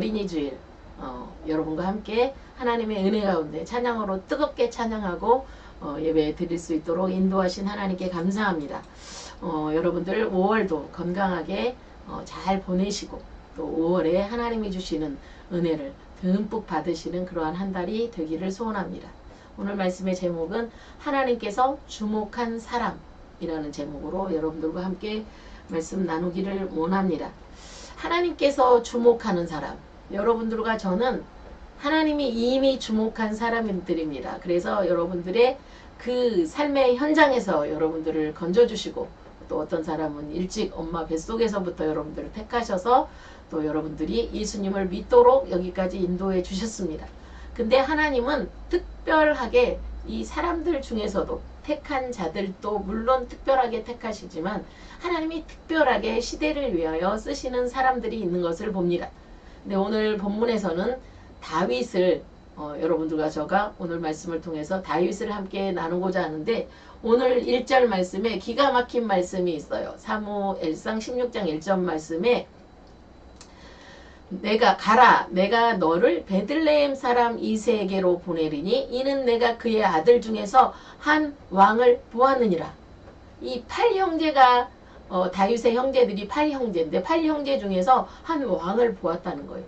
어린이 주일 여러분과 함께 하나님의 은혜 가운데 찬양으로 뜨겁게 찬양하고 예배 드릴 수 있도록 인도하신 하나님께 감사합니다. 여러분들 5월도 건강하게 잘 보내시고 또 5월에 하나님이 주시는 은혜를 듬뿍 받으시는 그러한 한 달이 되기를 소원합니다. 오늘 말씀의 제목은 하나님께서 주목한 사람이라는 제목으로 여러분들과 함께 말씀 나누기를 원합니다. 하나님께서 주목하는 사람, 여러분들과 저는 하나님이 이미 주목한 사람들입니다. 그래서 여러분들의 그 삶의 현장에서 여러분들을 건져주시고 또 어떤 사람은 일찍 엄마 뱃속에서부터 여러분들을 택하셔서 또 여러분들이 예수님을 믿도록 여기까지 인도해 주셨습니다. 근데 하나님은 특별하게 이 사람들 중에서도 택한 자들도 물론 특별하게 택하시지만 하나님이 특별하게 시대를 위하여 쓰시는 사람들이 있는 것을 봅니다. 근데 오늘 본문에서는 다윗을 여러분들과 저가 오늘 말씀을 통해서 다윗을 함께 나누고자 하는데 오늘 1절 말씀에 기가 막힌 말씀이 있어요. 사무엘상 16장 1절 말씀에 내가 너를 베들레헴 사람 이새에게로 보내리니 이는 내가 그의 아들 중에서 한 왕을 보았느니라. 이 8형제가 다윗의 형제들이 8형제인데 8형제 중에서 한 왕을 보았다는 거예요.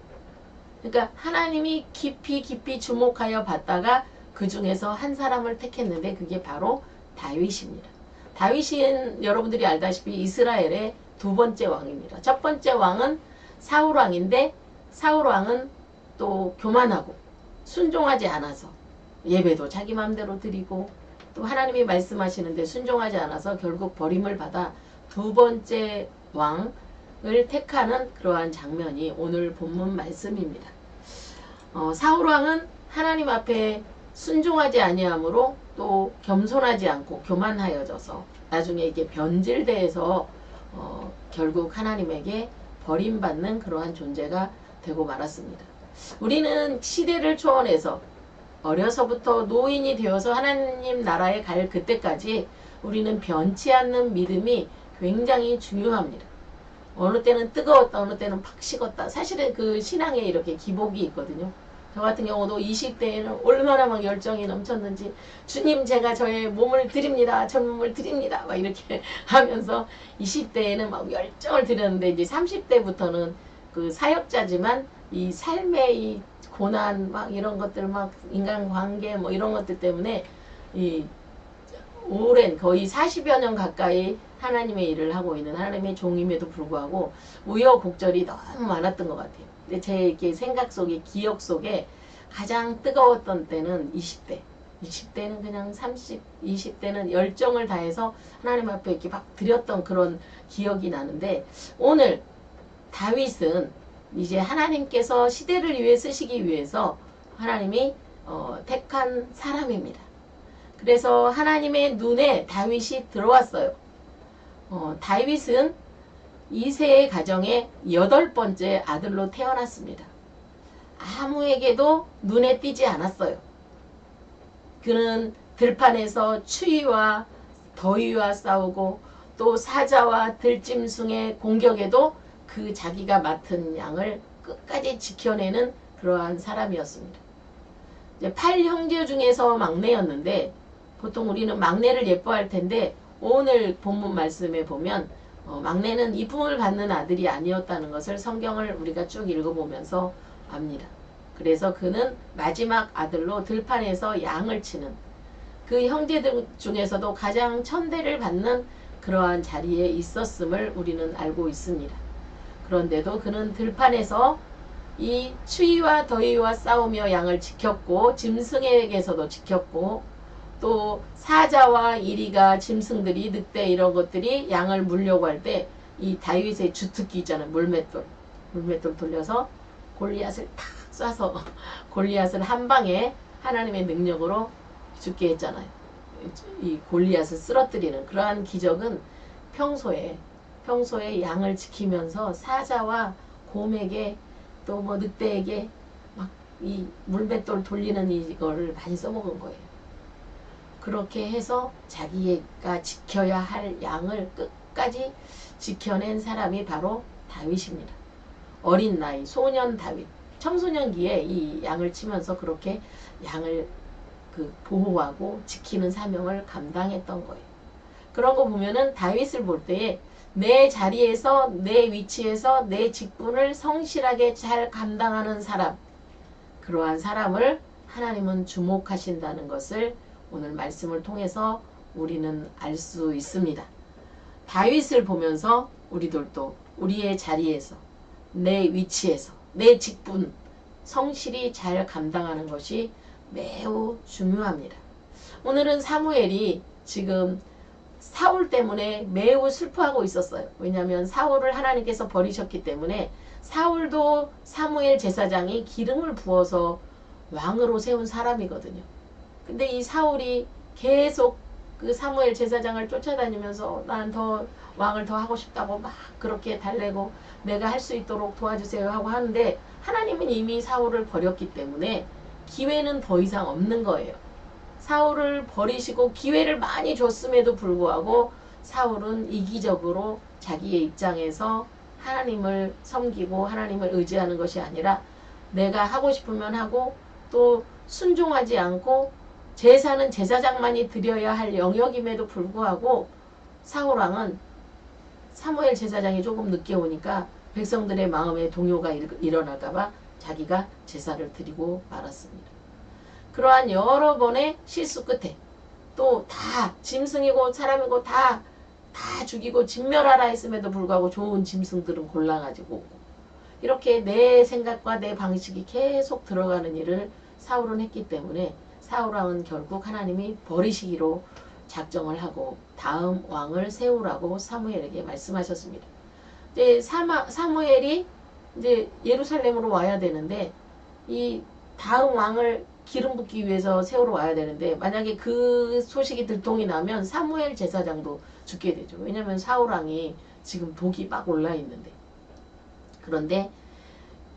그러니까 하나님이 깊이 주목하여 봤다가 그 중에서 한 사람을 택했는데 그게 바로 다윗입니다. 다윗은 여러분들이 알다시피 이스라엘의 두 번째 왕입니다. 첫 번째 왕은 사울 왕인데 사울 왕은 또 교만하고 순종하지 않아서 예배도 자기 마음대로 드리고 또 하나님이 말씀하시는데 순종하지 않아서 결국 버림을 받아 두 번째 왕을 택하는 그러한 장면이 오늘 본문 말씀입니다. 사울 왕은 하나님 앞에 순종하지 아니하므로 또 겸손하지 않고 교만하여져서 나중에 이게 변질돼서 결국 하나님에게 버림받는 그러한 존재가 되고 말았습니다. 우리는 시대를 초월해서 어려서부터 노인이 되어서 하나님 나라에 갈 그때까지 우리는 변치 않는 믿음이 굉장히 중요합니다. 어느 때는 뜨거웠다, 어느 때는 팍 식었다. 사실은 그 신앙에 이렇게 기복이 있거든요. 저 같은 경우도 20대에는 얼마나 막 열정이 넘쳤는지 주님 제가 저의 몸을 드립니다. 전 몸을 드립니다. 막 이렇게 하면서 20대에는 막 열정을 드렸는데 이제 30대부터는 그 사역자지만 이 삶의 이 고난 막 이런 것들 막 인간관계 뭐 이런 것들 때문에 이 오랜 거의 40여 년 가까이 하나님의 일을 하고 있는 하나님의 종임에도 불구하고 우여곡절이 너무 많았던 것 같아요. 근데 제 이렇게 생각 속에 기억 속에 가장 뜨거웠던 때는 20대. 20대는 그냥 20대는 열정을 다해서 하나님 앞에 이렇게 막 드렸던 그런 기억이 나는데 오늘 다윗은 이제 하나님께서 시대를 위해 쓰시기 위해서 하나님이 택한 사람입니다. 그래서 하나님의 눈에 다윗이 들어왔어요. 다윗은 이새의 가정의 8번째 아들로 태어났습니다. 아무에게도 눈에 띄지 않았어요. 그는 들판에서 추위와 더위와 싸우고 또 사자와 들짐승의 공격에도 그 자기가 맡은 양을 끝까지 지켜내는 그러한 사람이었습니다. 이제 8형제 중에서 막내였는데 보통 우리는 막내를 예뻐할 텐데 오늘 본문 말씀에 보면 막내는 이쁨을 받는 아들이 아니었다는 것을 성경을 우리가 쭉 읽어보면서 압니다. 그래서 그는 마지막 아들로 들판에서 양을 치는 그 형제들 중에서도 가장 천대를 받는 그러한 자리에 있었음을 우리는 알고 있습니다. 그런데도 그는 들판에서 이 추위와 더위와 싸우며 양을 지켰고 짐승에게서도 지켰고 또 사자와 이리가 짐승들이 늑대 이런 것들이 양을 물려고 할 때 이 다윗의 주특기 있잖아요. 물맷돌 돌려서 골리앗을 탁 쏴서 골리앗을 한 방에 하나님의 능력으로 죽게 했잖아요. 이 골리앗을 쓰러뜨리는 그러한 기적은 평소에 양을 지키면서 사자와 곰에게 또 뭐 늑대에게 막 이 물맷돌 돌리는 이거를 많이 써먹은 거예요. 그렇게 해서 자기가 지켜야 할 양을 끝까지 지켜낸 사람이 바로 다윗입니다. 어린 나이 소년 다윗 청소년기에 이 양을 치면서 그렇게 양을 보호하고 지키는 사명을 감당했던 거예요. 그런 거 보면은 다윗을 볼 때에 내 자리에서 내 위치에서 내 직분을 성실하게 잘 감당하는 사람, 그러한 사람을 하나님은 주목하신다는 것을 오늘 말씀을 통해서 우리는 알 수 있습니다. 다윗을 보면서 우리들도 우리의 자리에서 내 위치에서 내 직분 성실히 잘 감당하는 것이 매우 중요합니다. 오늘은 사무엘이 지금 사울 때문에 매우 슬퍼하고 있었어요. 왜냐하면 사울을 하나님께서 버리셨기 때문에 사울도 사무엘 제사장이 기름을 부어서 왕으로 세운 사람이거든요. 근데 이 사울이 계속 그 사무엘 제사장을 쫓아다니면서 난 더 왕을 더 하고 싶다고 막 그렇게 달래고 내가 할 수 있도록 도와주세요 하고 하는데 하나님은 이미 사울을 버렸기 때문에 기회는 더 이상 없는 거예요. 사울을 버리시고 기회를 많이 줬음에도 불구하고 사울은 이기적으로 자기의 입장에서 하나님을 섬기고 하나님을 의지하는 것이 아니라 내가 하고 싶으면 하고 또 순종하지 않고 제사는 제사장만이 드려야 할 영역임에도 불구하고 사울왕은 사무엘 제사장이 조금 늦게 오니까 백성들의 마음에 동요가 일어날까봐 자기가 제사를 드리고 말았습니다. 그러한 여러 번의 실수 끝에 또 다 짐승이고 사람이고 다 죽이고 진멸하라 했음에도 불구하고 좋은 짐승들은 골라가지고 오고 이렇게 내 생각과 내 방식이 계속 들어가는 일을 사울은 했기 때문에 사울왕은 결국 하나님이 버리시기로 작정을 하고 다음 왕을 세우라고 사무엘에게 말씀하셨습니다. 이제 사무엘이 이제 예루살렘으로 와야 되는데 이 다음 왕을 기름 붓기 위해서 세우러 와야 되는데 만약에 그 소식이 들통이 나면 사무엘 제사장도 죽게 되죠. 왜냐하면 사울왕이 지금 독이 막 올라 있는데. 그런데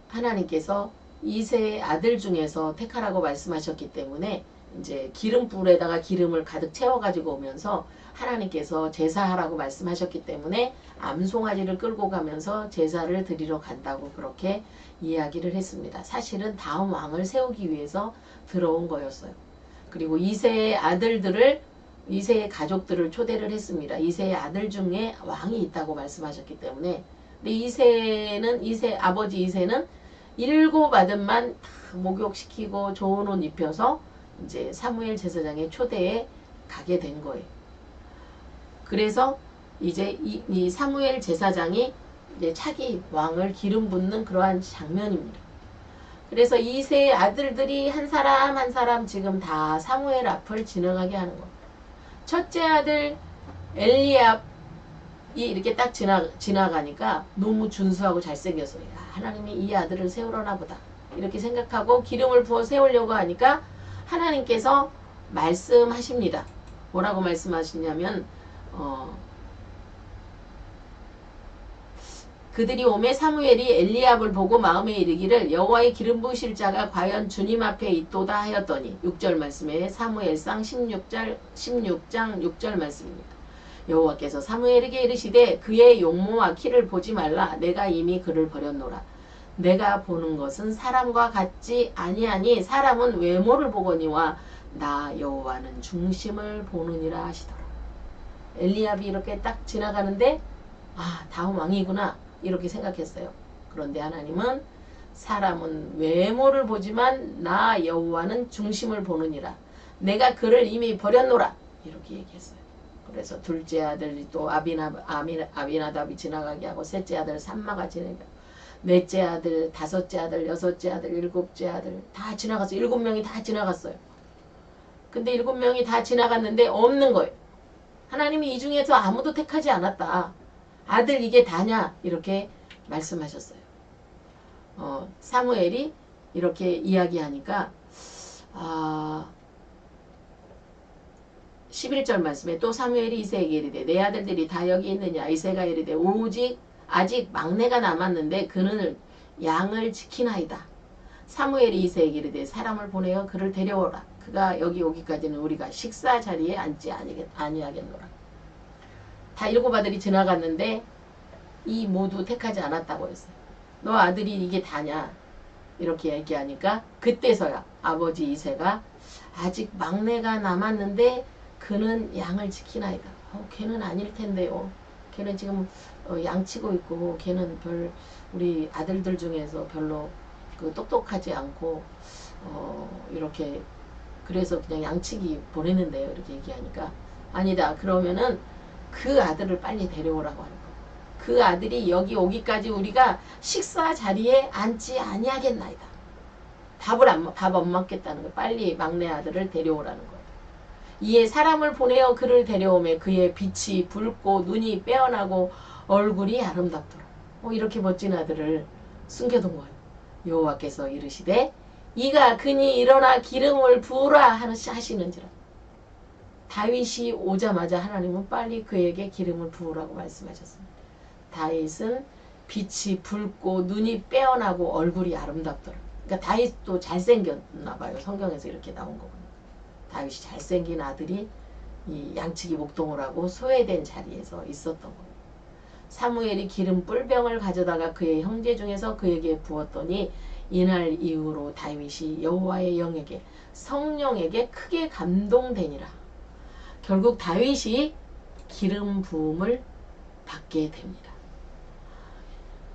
하나님께서 이새의 아들 중에서 택하라고 말씀하셨기 때문에 이제 기름불에다가 기름을 가득 채워가지고 오면서 하나님께서 제사하라고 말씀하셨기 때문에 암송아지를 끌고 가면서 제사를 드리러 간다고 그렇게 이야기를 했습니다. 사실은 다음 왕을 세우기 위해서 들어온 거였어요. 그리고 이새의 아들들을 이새의 가족들을 초대를 했습니다. 이새의 아들 중에 왕이 있다고 말씀하셨기 때문에 근데 이새 아버지 이새는 7 아들만 다 목욕시키고 좋은 옷 입혀서 이제 사무엘 제사장의 초대에 가게 된 거예요. 그래서 이제 이 사무엘 제사장이 이제 차기 왕을 기름 붓는 그러한 장면입니다. 그래서 이새의 아들들이 한 사람 한 사람 지금 다 사무엘 앞을 지나가게 하는 거예요. 첫째 아들 엘리압이 이렇게 딱 지나가니까 너무 준수하고 잘생겼어요. 하나님이 이 아들을 세우려나 보다 이렇게 생각하고 기름을 부어 세우려고 하니까 하나님께서 말씀하십니다. 뭐라고 말씀하시냐면 그들이 오매 사무엘이 엘리압을 보고 마음에 이르기를 여호와의 기름 부으실 자가 과연 주님 앞에 있도다 하였더니 6절 말씀에 사무엘상 16장 6절 말씀입니다. 여호와께서 사무엘에게 이르시되 그의 용모와 키를 보지 말라. 내가 이미 그를 버렸노라. 내가 보는 것은 사람과 같지 아니하니 사람은 외모를 보거니와 나 여호와는 중심을 보느니라 하시더라. 엘리압이 이렇게 딱 지나가는데 다음 왕이구나 이렇게 생각했어요. 그런데 하나님은 사람은 외모를 보지만 나 여호와는 중심을 보느니라. 내가 그를 이미 버렸노라 이렇게 얘기했어요. 그래서 둘째 아들이 또 아비나답이 지나가게 하고 셋째 아들 삼마가 지나가게 하고 넷째 아들, 다섯째 아들, 여섯째 아들, 일곱째 아들 다 지나갔어요. 7명이 다 지나갔어요. 근데 7명이 다 지나갔는데 없는 거예요. 하나님이 이 중에서 아무도 택하지 않았다. 아들 이게 다냐? 이렇게 말씀하셨어요. 사무엘이 이렇게 이야기하니까 11절 말씀에 또 사무엘이 이새에게 이르되 내 아들들이 다 여기 있느냐? 이새가 이르되 오직 아직 막내가 남았는데 그는 양을 지키나이다. 사무엘이 이새에게 이르되 사람을 보내어 그를 데려오라. 그가 여기 오기까지는 우리가 식사 자리에 앉지 아니하겠노라. 다 7 아들이 지나갔는데 이 모두 택하지 않았다고 했어요. 너 아들이 이게 다냐? 이렇게 얘기하니까 그때서야 아버지 이새가 아직 막내가 남았는데 그는 양을 지키나이다. 걔는 아닐 텐데요. 걔는 지금 양치고 있고 걔는 우리 아들들 중에서 별로 똑똑하지 않고 이렇게 그래서 그냥 양치기 보내는데요. 이렇게 얘기하니까 아니다. 그러면은 그 아들을 빨리 데려오라고 하는 거예요. 그 아들이 여기 오기까지 우리가 식사 자리에 앉지 아니하겠나이다. 밥 안 먹겠다는 거예요. 빨리 막내 아들을 데려오라는 거예요. 이에 사람을 보내어 그를 데려오매 그의 빛이 붉고 눈이 빼어나고 얼굴이 아름답더라. 이렇게 멋진 아들을 숨겨둔 거예요. 여호와께서 이르시되 이가 그니 일어나 기름을 부으라 하시는지라. 다윗이 오자마자 하나님은 빨리 그에게 기름을 부으라고 말씀하셨습니다. 다윗은 빛이 붉고 눈이 빼어나고 얼굴이 아름답더라. 그러니까 다윗도 잘생겼나 봐요. 성경에서 이렇게 나온 거군요. 다윗이 잘생긴 아들이 이 양치기 목동을 하고 소외된 자리에서 있었던 거예요. 사무엘이 기름 뿔병을 가져다가 그의 형제 중에서 그에게 부었더니 이날 이후로 다윗이 여호와의 영에게 성령에게 크게 감동되니라. 결국 다윗이 기름 부음을 받게 됩니다.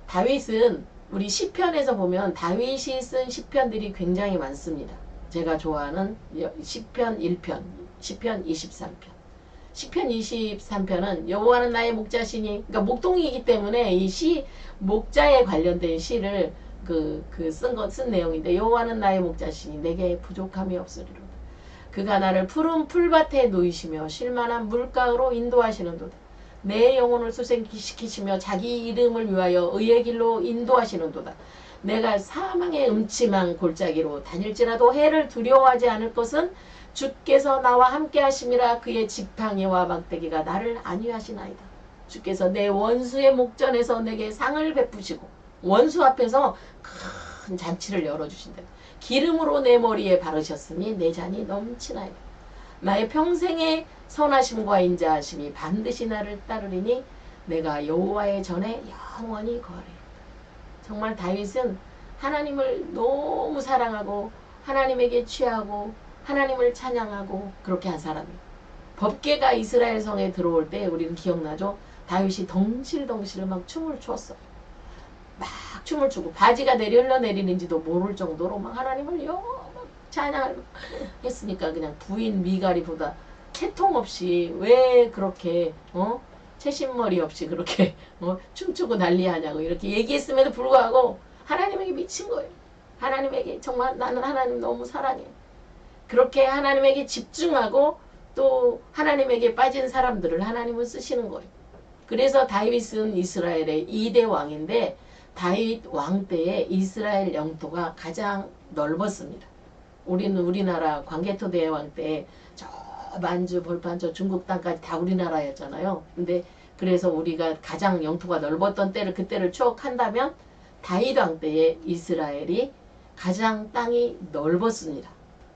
다윗은 우리 시편에서 보면 다윗이 쓴 시편들이 굉장히 많습니다. 제가 좋아하는 시편 1편, 시편 23편. 시편 23편은 여호와는 나의 목자시니, 그러니까 목동이기 때문에 이 목자에 관련된 시를 쓴 내용인데, 여호와는 나의 목자시니 내게 부족함이 없으리로다. 그가 나를 푸른 풀밭에 놓이시며 쉴만한 물가로 인도하시는도다. 내 영혼을 수생시키시며 자기 이름을 위하여 의의 길로 인도하시는도다. 내가 사망의 음침한 골짜기로 다닐지라도 해를 두려워하지 않을 것은 주께서 나와 함께 하심이라. 그의 지팡이와 막대기가 나를 안위하시나이다. 주께서 내 원수의 목전에서 내게 상을 베푸시고 원수 앞에서 큰 잔치를 열어주신다. 기름으로 내 머리에 바르셨으니 내 잔이 넘치나이다. 나의 평생의 선하심과 인자하심이 반드시 나를 따르리니 내가 여호와의 전에 영원히 거하리로다. 정말 다윗은 하나님을 너무 사랑하고 하나님에게 취하고 하나님을 찬양하고 그렇게 한 사람이에요. 법궤가 이스라엘 성에 들어올 때 우리는 기억나죠? 다윗이 덩실덩실 막 춤을 추었어요. 막 춤을 추고 바지가 흘러내리는지도 모를 정도로 막 하나님을 막 찬양하고 했으니까 그냥 부인 미갈이보다 채통 없이 왜 그렇게 채신머리 없이 그렇게 춤추고 난리하냐고 이렇게 얘기했음에도 불구하고 하나님에게 미친 거예요. 하나님에게 정말 나는 하나님 너무 사랑해. 그렇게 하나님에게 집중하고 또 하나님에게 빠진 사람들을 하나님은 쓰시는 거예요. 그래서 다윗은 이스라엘의 2대 왕인데 다윗 왕 때에 이스라엘 영토가 가장 넓었습니다. 우리나라 광개토 대왕 때 저 만주, 볼판, 저 중국 땅까지 다 우리나라였잖아요. 근데 그래서 우리가 가장 영토가 넓었던 그때를 추억한다면 다윗 왕 때에 이스라엘이 가장 땅이 넓었습니다.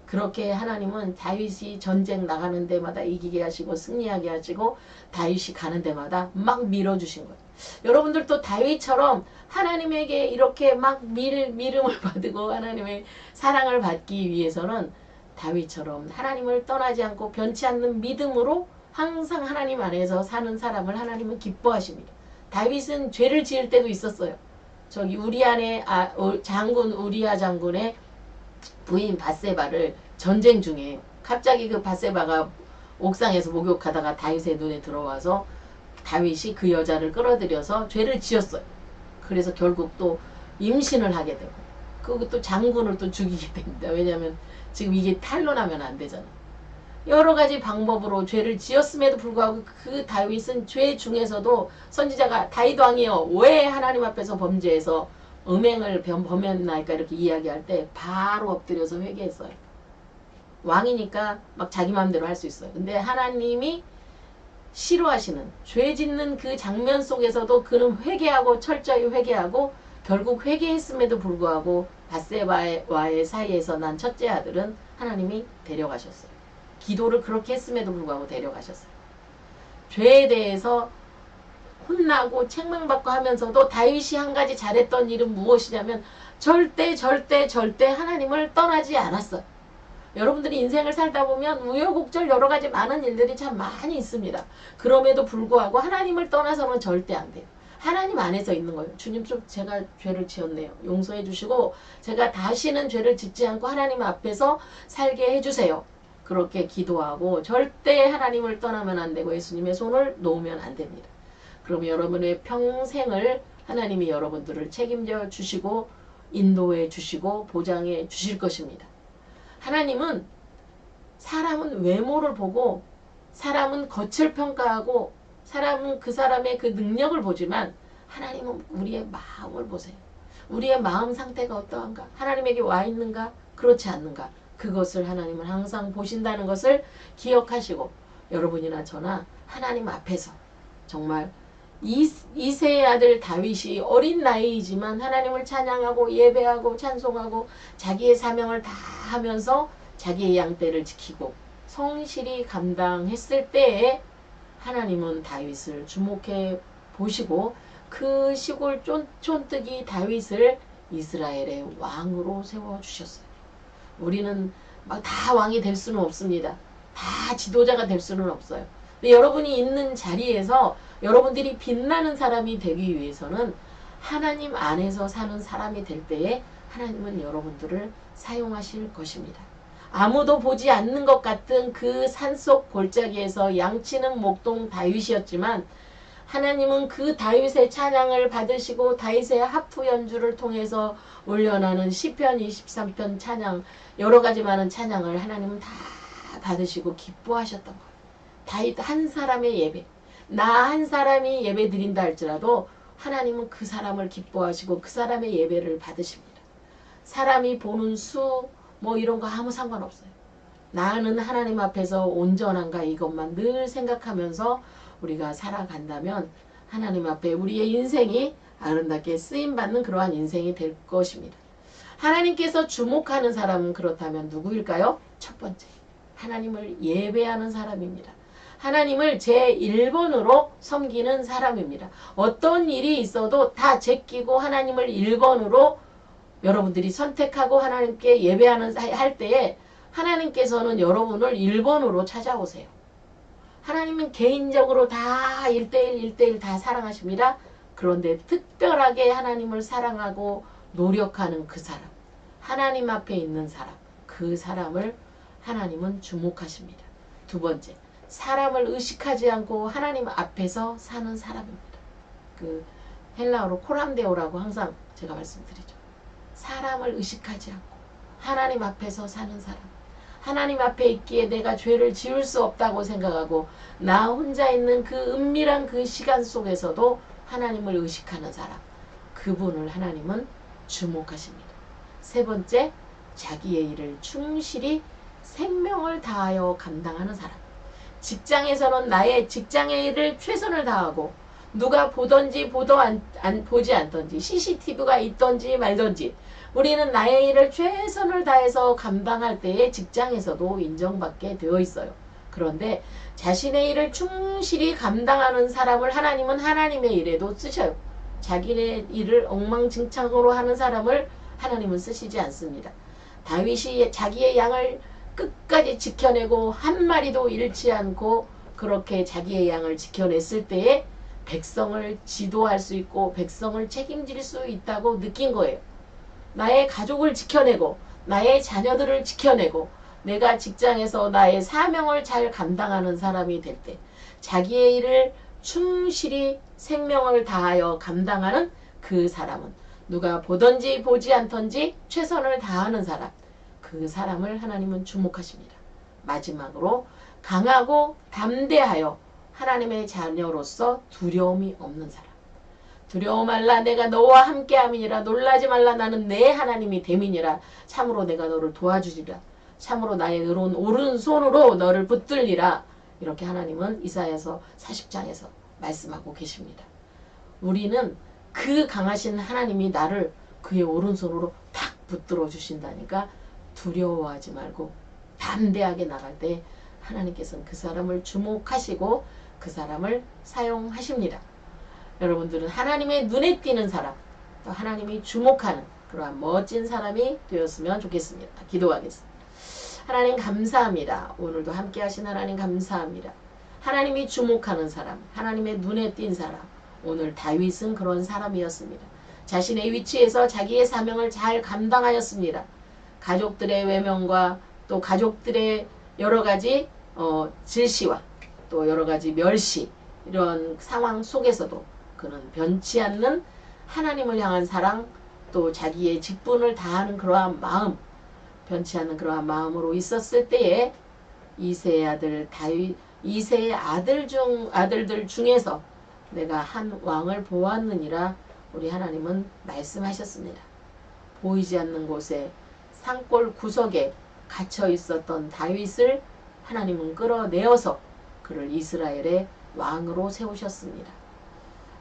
그렇게 하나님은 다윗이 전쟁 나가는 데마다 이기게 하시고 승리하게 하시고 다윗이 가는 데마다 막 밀어주신 거예요. 여러분들도 다윗처럼 하나님에게 이렇게 막 미름을 받고 하나님의 사랑을 받기 위해서는 다윗처럼 하나님을 떠나지 않고 변치 않는 믿음으로 항상 하나님 안에서 사는 사람을 하나님은 기뻐하십니다. 다윗은 죄를 지을 때도 있었어요. 저기 장군 우리아 장군의 부인 밧세바를 전쟁 중에 갑자기 그 밧세바가 옥상에서 목욕하다가 다윗의 눈에 들어와서 다윗이 그 여자를 끌어들여서 죄를 지었어요. 그래서 결국 또 임신을 하게 되고 그것도 장군을 또 죽이게 됩니다. 왜냐하면 지금 이게 탄로나면 안 되잖아. 여러 가지 방법으로 죄를 지었음에도 불구하고 그 다윗은 죄 중에서도 선지자가 다윗 왕이여 왜 하나님 앞에서 범죄해서 음행을 범했나이까 이렇게 이야기할 때 바로 엎드려서 회개했어요. 왕이니까 막 자기 마음대로 할 수 있어요. 근데 하나님이 싫어하시는 죄 짓는 그 장면 속에서도 그는 회개하고 철저히 회개하고 결국 회개했음에도 불구하고 밧세바와의 사이에서 난 첫째 아들은 하나님이 데려가셨어요. 기도를 그렇게 했음에도 불구하고 데려가셨어요. 죄에 대해서 혼나고 책망받고 하면서도 다윗이 한 가지 잘했던 일은 무엇이냐면 절대 하나님을 떠나지 않았어요. 여러분들이 인생을 살다 보면 우여곡절 여러 가지 많은 일들이 참 많이 있습니다. 그럼에도 불구하고 하나님을 떠나서는 절대 안 돼요. 하나님 안에서 있는 거예요. 주님, 좀 제가 죄를 지었네요. 용서해 주시고 제가 다시는 죄를 짓지 않고 하나님 앞에서 살게 해주세요. 그렇게 기도하고 절대 하나님을 떠나면 안 되고 예수님의 손을 놓으면 안 됩니다. 그럼 여러분의 평생을 하나님이 여러분들을 책임져 주시고 인도해 주시고 보장해 주실 것입니다. 하나님은 사람은 외모를 보고 사람은 겉을 평가하고 사람은 그 사람의 그 능력을 보지만 하나님은 우리의 마음을 보세요. 우리의 마음 상태가 어떠한가? 하나님에게 와 있는가? 그렇지 않는가? 그것을 하나님은 항상 보신다는 것을 기억하시고 여러분이나 저나 하나님 앞에서 정말 이세의 아들 다윗이 어린 나이이지만 하나님을 찬양하고 예배하고 찬송하고 자기의 사명을 다 하면서 자기의 양떼를 지키고 성실히 감당했을 때에 하나님은 다윗을 주목해 보시고 그 시골 촌뜨기 다윗을 이스라엘의 왕으로 세워주셨어요. 우리는 막 다 왕이 될 수는 없습니다. 다 지도자가 될 수는 없어요. 근데 여러분이 있는 자리에서 여러분들이 빛나는 사람이 되기 위해서는 하나님 안에서 사는 사람이 될 때에 하나님은 여러분들을 사용하실 것입니다. 아무도 보지 않는 것 같은 그 산속 골짜기에서 양치는 목동 다윗이었지만 하나님은 그 다윗의 찬양을 받으시고 다윗의 하프 연주를 통해서 올려나는 시편 23편 찬양 여러 가지 많은 찬양을 하나님은 다 받으시고 기뻐하셨던 거예요. 다윗 한 사람의 예배 나 한 사람이 예배 드린다 할지라도 하나님은 그 사람을 기뻐하시고 그 사람의 예배를 받으십니다. 사람이 보는 수 뭐 이런 거 아무 상관없어요. 나는 하나님 앞에서 온전한가 이것만 늘 생각하면서 우리가 살아간다면 하나님 앞에 우리의 인생이 아름답게 쓰임받는 그러한 인생이 될 것입니다. 하나님께서 주목하는 사람은 그렇다면 누구일까요? 첫 번째, 하나님을 예배하는 사람입니다. 하나님을 제1번으로 섬기는 사람입니다. 어떤 일이 있어도 다 제끼고 하나님을 1번으로 여러분들이 선택하고 하나님께 예배하는 할 때에 하나님께서는 여러분을 1번으로 찾아오세요. 하나님은 개인적으로 다 1대1 다 사랑하십니다. 그런데 특별하게 하나님을 사랑하고 노력하는 그 사람, 하나님 앞에 있는 사람, 그 사람을 하나님은 주목하십니다. 두 번째, 사람을 의식하지 않고 하나님 앞에서 사는 사람입니다. 그 헬라어로 코람데오라고 항상 제가 말씀드리죠. 사람을 의식하지 않고 하나님 앞에서 사는 사람. 하나님 앞에 있기에 내가 죄를 지을 수 없다고 생각하고 나 혼자 있는 그 은밀한 그 시간 속에서도 하나님을 의식하는 사람. 그분을 하나님은 주목하십니다. 세 번째, 자기의 일을 충실히 생명을 다하여 감당하는 사람. 직장에서는 나의 직장의 일을 최선을 다하고 누가 보든지 보지 않던지 CCTV가 있던지 말던지 우리는 나의 일을 최선을 다해서 감당할 때에 직장에서도 인정받게 되어 있어요. 그런데 자신의 일을 충실히 감당하는 사람을 하나님은 하나님의 일에도 쓰셔요. 자기의 일을 엉망진창으로 하는 사람을 하나님은 쓰시지 않습니다. 다윗이 자기의 양을 끝까지 지켜내고 한 마리도 잃지 않고 그렇게 자기의 양을 지켜냈을 때에 백성을 지도할 수 있고 백성을 책임질 수 있다고 느낀 거예요. 나의 가족을 지켜내고 나의 자녀들을 지켜내고 내가 직장에서 나의 사명을 잘 감당하는 사람이 될 때 자기의 일을 충실히 생명을 다하여 감당하는 그 사람은 누가 보든지 보지 않던지 최선을 다하는 사람, 그 사람을 하나님은 주목하십니다. 마지막으로 강하고 담대하여 하나님의 자녀로서 두려움이 없는 사람. 두려워 말라 내가 너와 함께함이니라. 놀라지 말라 나는 내 하나님이 됨이니라. 참으로 내가 너를 도와주리라. 참으로 나의 의로운 오른손으로 너를 붙들리라. 이렇게 하나님은 이사야서 40장에서 말씀하고 계십니다. 우리는 그 강하신 하나님이 나를 그의 오른손으로 탁 붙들어 주신다니까 두려워하지 말고 담대하게 나갈 때 하나님께서는 그 사람을 주목하시고 그 사람을 사용하십니다. 여러분들은 하나님의 눈에 띄는 사람, 또 하나님이 주목하는 그러한 멋진 사람이 되었으면 좋겠습니다. 기도하겠습니다. 하나님 감사합니다. 오늘도 함께 하신 하나님 감사합니다. 하나님이 주목하는 사람, 하나님의 눈에 띈 사람, 오늘 다윗은 그런 사람이었습니다. 자신의 위치에서 자기의 사명을 잘 감당하였습니다. 가족들의 외면과 또 가족들의 여러 가지 질시와 또 여러 가지 멸시, 이런 상황 속에서도 그는 변치 않는 하나님을 향한 사랑, 또 자기의 직분을 다하는 그러한 마음, 변치 않는 그러한 마음으로 있었을 때에 이새의 아들 다윗, 이새의 아들들 중에서 내가 한 왕을 보았느니라 우리 하나님은 말씀하셨습니다. 보이지 않는 곳에 산골 구석에 갇혀 있었던 다윗을 하나님은 끌어내어서 그를 이스라엘의 왕으로 세우셨습니다.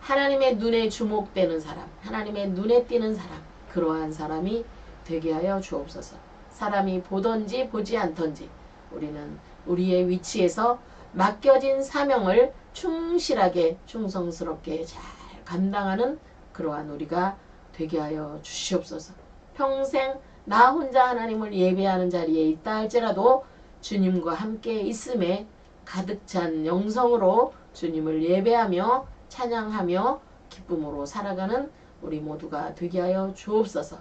하나님의 눈에 주목되는 사람, 하나님의 눈에 띄는 사람, 그러한 사람이 되게 하여 주옵소서. 사람이 보던지 보지 않던지 우리는 우리의 위치에서 맡겨진 사명을 충실하게 충성스럽게 잘 감당하는 그러한 우리가 되게 하여 주시옵소서. 평생 나 혼자 하나님을 예배하는 자리에 있다 할지라도 주님과 함께 있음에 가득 찬 영성으로 주님을 예배하며 찬양하며 기쁨으로 살아가는 우리 모두가 되게 하여 주옵소서.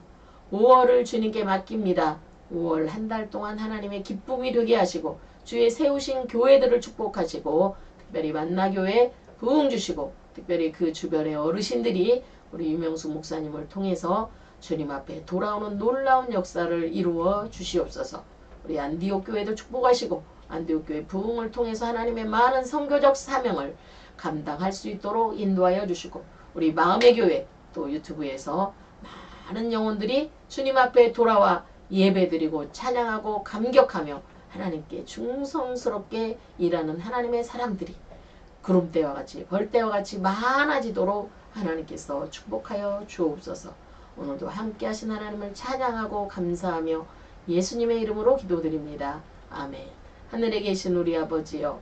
5월을 주님께 맡깁니다. 5월 한 달 동안 하나님의 기쁨이 되게 하시고 주의 세우신 교회들을 축복하시고 특별히 만나교회 부흥 주시고 특별히 그 주변의 어르신들이 우리 유명수 목사님을 통해서 주님 앞에 돌아오는 놀라운 역사를 이루어 주시옵소서. 우리 안디옥 교회도 축복하시고 안디옥 교회 부흥을 통해서 하나님의 많은 선교적 사명을 감당할 수 있도록 인도하여 주시고 우리 마음의 교회 또 유튜브에서 많은 영혼들이 주님 앞에 돌아와 예배드리고 찬양하고 감격하며 하나님께 충성스럽게 일하는 하나님의 사람들이 구름대와 같이 벌대와 같이 많아지도록 하나님께서 축복하여 주옵소서. 오늘도 함께 하신 하나님을 찬양하고 감사하며 예수님의 이름으로 기도드립니다. 아멘. 하늘에 계신 우리 아버지여,